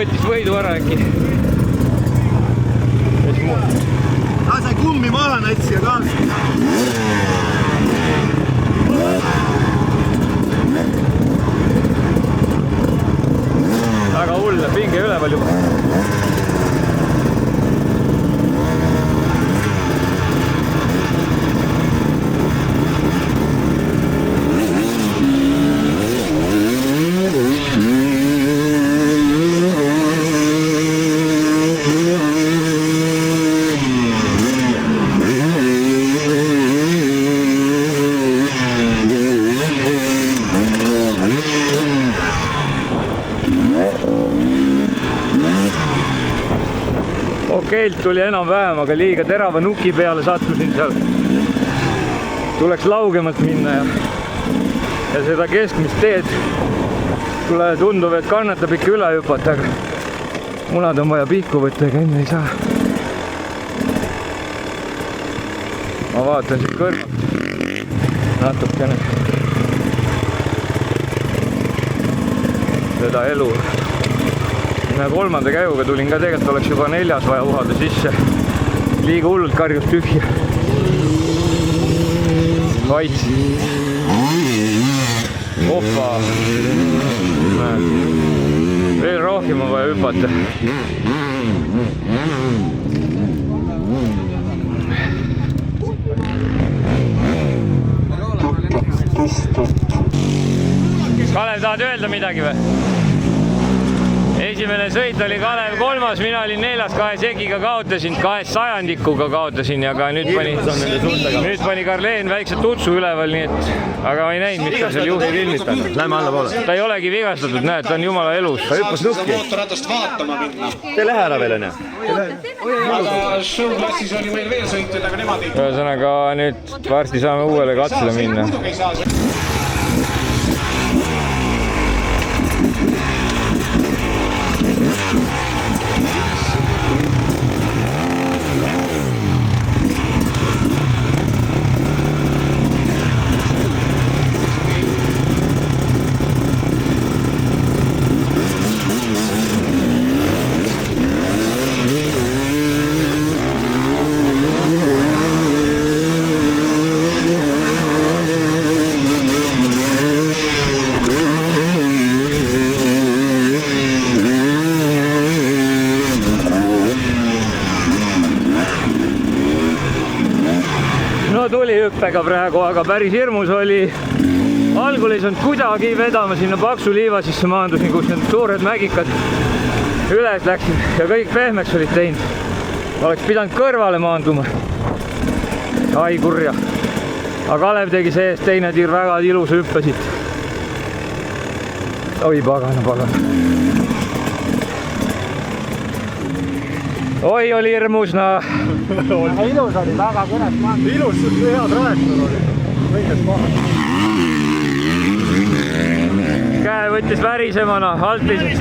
võttis võidu ära äkki. Sai kummi maha näiteks ja kaasa. Väga hull, pinge üleval juba. Okeilt tuli enam-vähem, aga liiga terava nuki peale sattusin seal. Tuleks laugemalt minna ja seda keskmist teed tundub, et kannatab ikka üle hüpata, aga munad on vaja pihku võtta, ega enne ei saa. Ma vaatan siit kõrvalt natukene seda elu. Kolmanda käiguga tulin ka, tegelikult oleks juba 4. vaja uhada sisse. Liiga hullult karjus tühja. Vaits. Opa. Veel rohkem on vaja hüpata. Kalev, tahad öelda midagi või? Esimene sõit oli Kalev 3, mina olin 4, 2 segiga kaotasin, 2 sajandikuga kaotasin ja ka nüüd pani Karleen väikse tutsu üleval, nii et aga ma ei näinud, mis ta seal juhib. Lähme alla poole. Ta ei olegi vigastatud, näed, ta on jumala elus. Ta hüppas nukki. Mootorratast vaatama minna. Te lähe ära veel, on ju? Aga showklassis oli meil veel sõitjad, aga nemad ei... Ühesõnaga nüüd varsti saame uuele katsele minna. Tuli hüppega praegu, aga päris hirmus oli. Algul ei saanud kuidagi vedama sinna paksu liiva sisse maandusin, kus need suured mägikad üles läksid ja kõik pehmeks olid teinud. Oleks pidanud kõrvale maanduma. Ai kurja. Aga Kalev tegi sees teine tiir väga ilusa hüppe siit. Oi pagana. Oi, oli hirmus, Ilus oli, väga kõnes maand. Ilus, hea trajektoor oli. Võides maha. Käe võttis värisemana, altlis.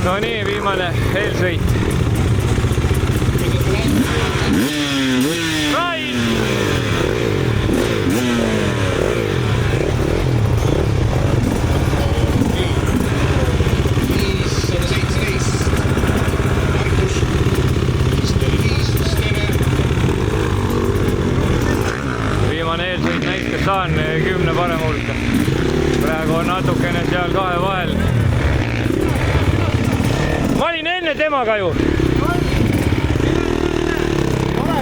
No nii, viimane eelsõit. Rain! Saan 10 parema hulka. Praegu on natukene seal 2 vahel. Ma olin enne temaga ju. Ole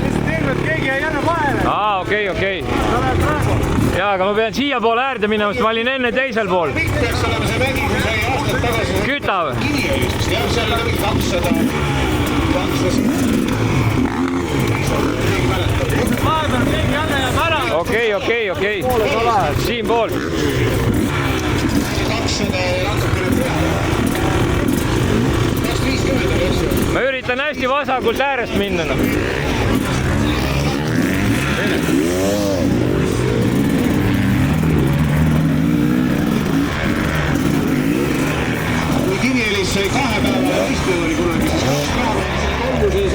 lihtsalt tervet, keegi ei anna vahele. Okei. Jaa, aga ma pean siia poole äärde minema, sest ma olin enne teisel pool. Peaks olema see vägi, kui sai aastat tagasi... Küta või? Kivielist, jah, seal oli 200. Okei. Siin pool. Ma üritan hästi vasakult äärest minna. Kui Kivielis sai 2 päeva istud oli kunagi, siis 2 päeva kombuses.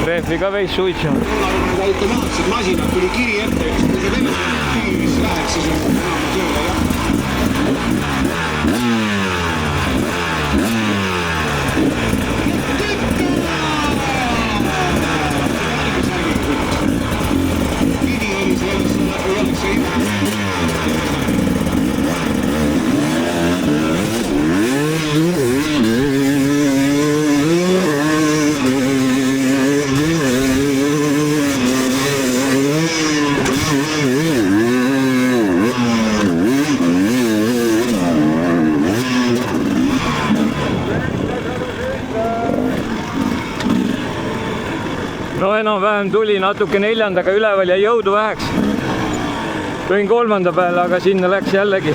Rehvi oli ka veits suitsunud. Automaatsed masinad tuli kiri ette, kui see vennis läheks, siis on enam tööle, jah. Pidi oli selles, kui oleks see no enam-vähem tuli natuke neljandaga üleval ja jõudu väheks. Tõin kolmanda peale, aga sinna läks jällegi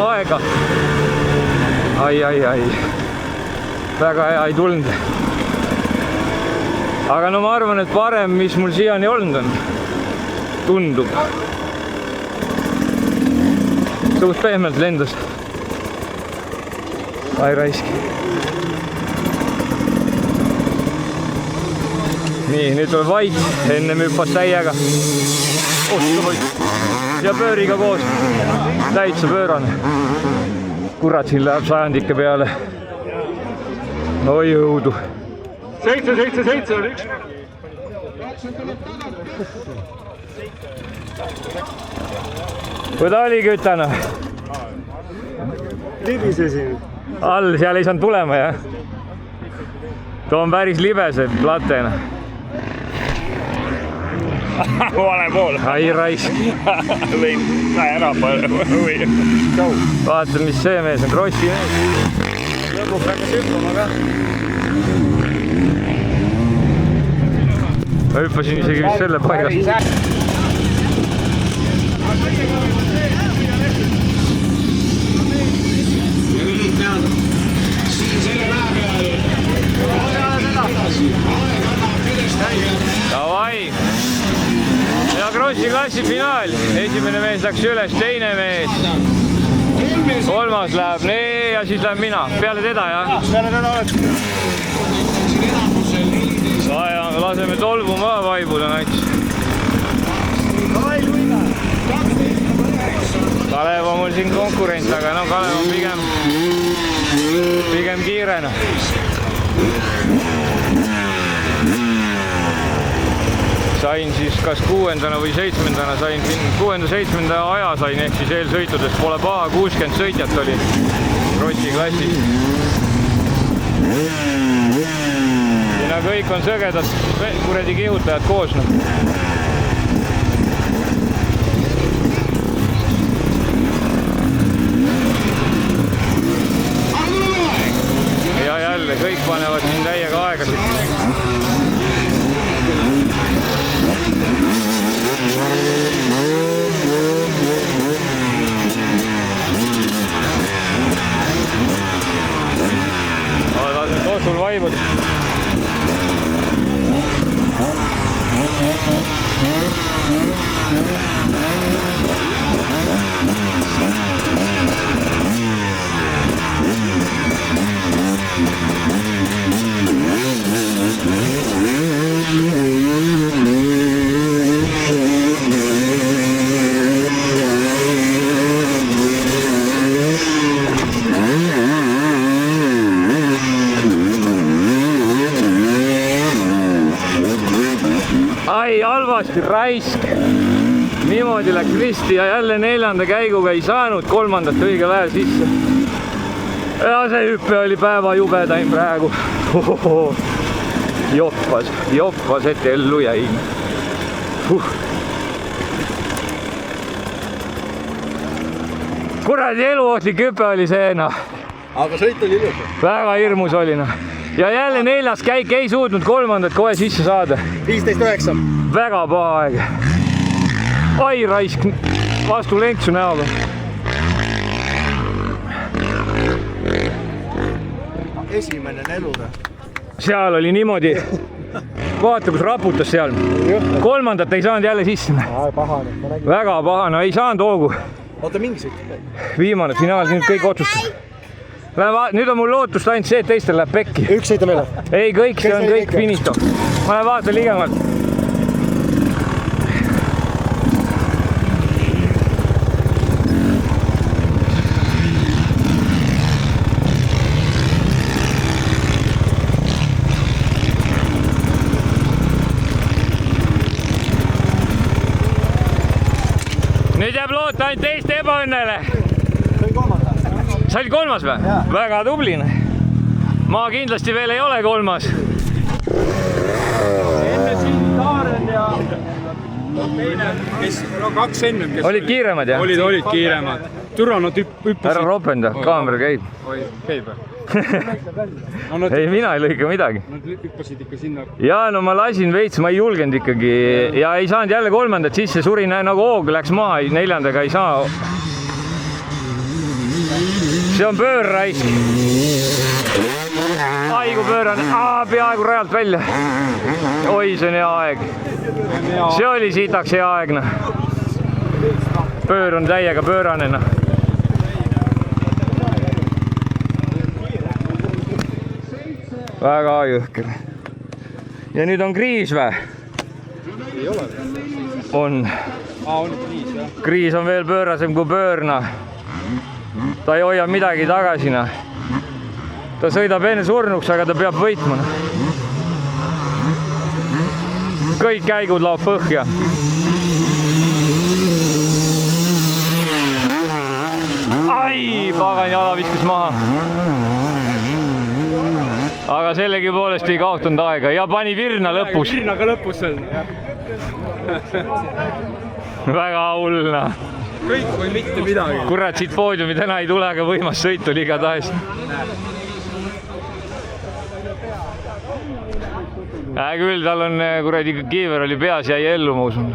aega. Ai. Väga hea ei tulnud. Aga no ma arvan, et parem, mis mul siiani olnud on. Tundub. Suht pehmelt lendas. Ai raisk. Nii, nüüd tuleb vaid, enne hüppas täiega. Ja pööriga koos. Täitsa pöörane. Kurat, siin läheb sajandike peale. No jõudu. 7 on üks. Kui ta oli kütana? Libisesin. All, seal ei saanud tulema, jah? Too on päris libese platena. Vale pool. Ai raisk. Lõin ära või. Vaata, mis see mees on, Krossi mees. Lõpuks hakkas hüppama ka. Ma hüppasin isegi vist selle paigas. Davai! Ja Krossi klassi finaal. Esimene mees läks üles, teine mees. Kolmas läheb, nee, ja siis läheb mina. Peale teda, jah? Peale teda oleks. Ja, laseme tolbu maha vaibuda näiteks. Kalev on mul siin konkurent, aga no Kalev on pigem kiirena. Sain siis kas 6. või 7. sain 6.-7. aja sain, ehk siis eelsõitudest pole paha, 60 sõitjat oli Krossi klassis. Sinna kõik on sõgedad kuredi kihutajad koos. Ja jälle kõik panevad siin täiega aegasid. Lasen tossul vaibud. Ai, halvasti raisk. Niimoodi läks risti ja jälle 4. käiguga ei saanud 3. õige vähe sisse. Ja see hüppe oli päeva jubedaim praegu. Joppas, et ellu jäin. Kuradi eluohtlik hüpe oli see, noh. Aga sõit oli ilus. Väga hirmus oli, noh. Ja jälle 4. käik ei suutnud 3. kohe sisse saada. 15.9. Väga paha aeg. Ai raisk vastu lenksu näoga. Esimene neluda. Seal oli niimoodi. Vaata, kus raputas seal. 3. ei saanud jälle sisse. Pahane. Väga pahane, ei saanud hoogu. Oota, mingi sõit. Viimane finaal, nüüd kõik otsustab. Nüüd on mul lootust ainult see, et teistel läheb pekki. Üks sõita meile. Ei, kõik, see on kõik finito. ma lähen vaatan ligemalt. Nüüd jääb loota ainult teiste ebaõnnele. Sa olid kolmas või? Väga tubli. Ma kindlasti veel ei ole kolmas. Enne siin Taaren ja teine, kes, no 2 enne, kes olid kiiremad, jah? Olid kiiremad. Türa, nad hüppasid. Ära ropenda, kaamera käib. Käib või? Ei, mina ei lõika midagi. Nad hüppasid ikka sinna. Ja no ma lasin veits, ma ei julgenud ikkagi ja ei saanud jälle kolmandat sisse, surin nagu hoog läks maha, neljandaga ei saa. See on pöörraisk. Aigu pööran, peaaegu rajalt välja. Oi, see on hea aeg. See oli sitaks hea aeg. Pöör on täiega pöörane. Väga jõhker. Ja nüüd on kriis või? Ei ole. On. On kriis, jah. Kriis on veel pöörasem kui pöörna. Ta ei hoia midagi tagasi. Ta sõidab enne surnuks, aga ta peab võitma. Kõik käigud laob põhja. Ai, pagan jala viskas maha. Aga sellegi poolest ei kaotanud aega ja pani virna lõpus. Virnaga lõpus seal. Väga hullna. Kõik või mitte midagi. Kurat, siit poodiumi täna ei tule, aga võimas sõit oli igatahes. Küll, tal on kuradi kiiver oli peas, jäi ellu, ma usun.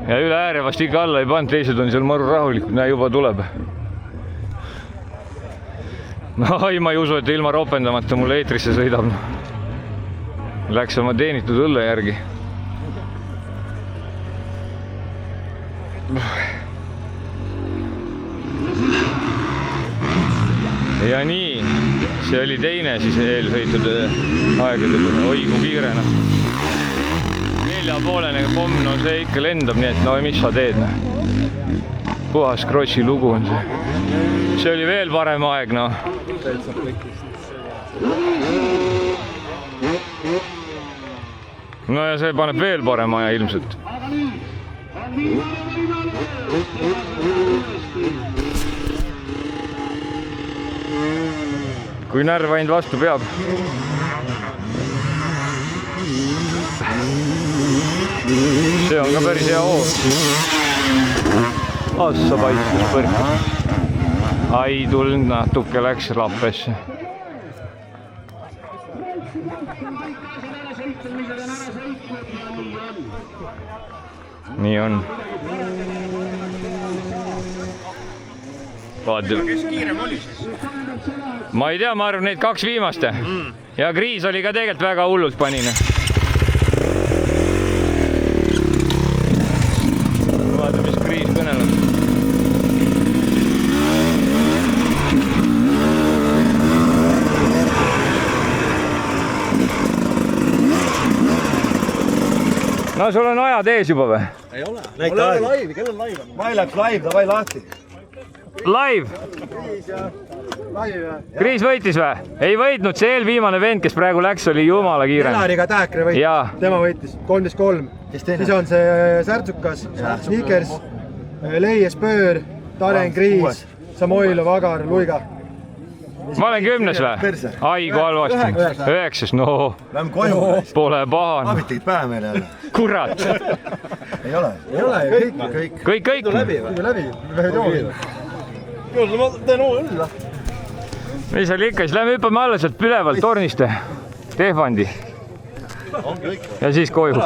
Ja üle ääre vast ikka alla ei pannud, teised on seal maru rahulikud, näe juba tuleb. No ei, ma ei usu, et ilma ropendamata mulle eetrisse sõidab. Läks oma teenitud õlle järgi. Ja nii, see oli teine siis eelsõitude aegadel. Oi, kui kiirena. 4,5 pomm, no see ikka lendab, nii et no mis sa teed. Puhas krossi lugu on see. See oli veel parem aeg, no. No ja see paneb veel parem aja ilmselt. Kui närv ainult vastu peab. See on ka päris hea hoog. Assa paistus põrkas. Ai, tulnud natuke läks lappesse. Nii on. Vaata. Kes kiirem oli siis? Ma ei tea, ma arvan neid 2 viimaste. Ja kriis oli ka tegelikult väga hullult panine. Vaata, mis kriis kõneleb. No sul on ajad ees juba või? Ei ole. Näita aeg. Kell on live. Ma ei läks live, davai lahti. Live? Kriis võitis või? Ei võitnud, see eelviimane vend, kes praegu läks, oli jumala kiire. Elariga Tääkre võitis, tema võitis 13-3. Siis on see Särtsukas, Snickers, Leies Pöör, Taren Kriis, Samoilov, Agar, Luiga. Ma olen 10 või? Ai, kui halvasti. 9, no. Lähme koju. Pole paha. Aabid tegid pähe meile jälle. Kurat. Ei ole. Ei ole, kõik. Kõik. Idu läbi. Küll, ma teen uue õlla. Mis oli ikka, siis lähme hüppame alla sealt ülevalt tornist. Tehvandi. Ja siis koju.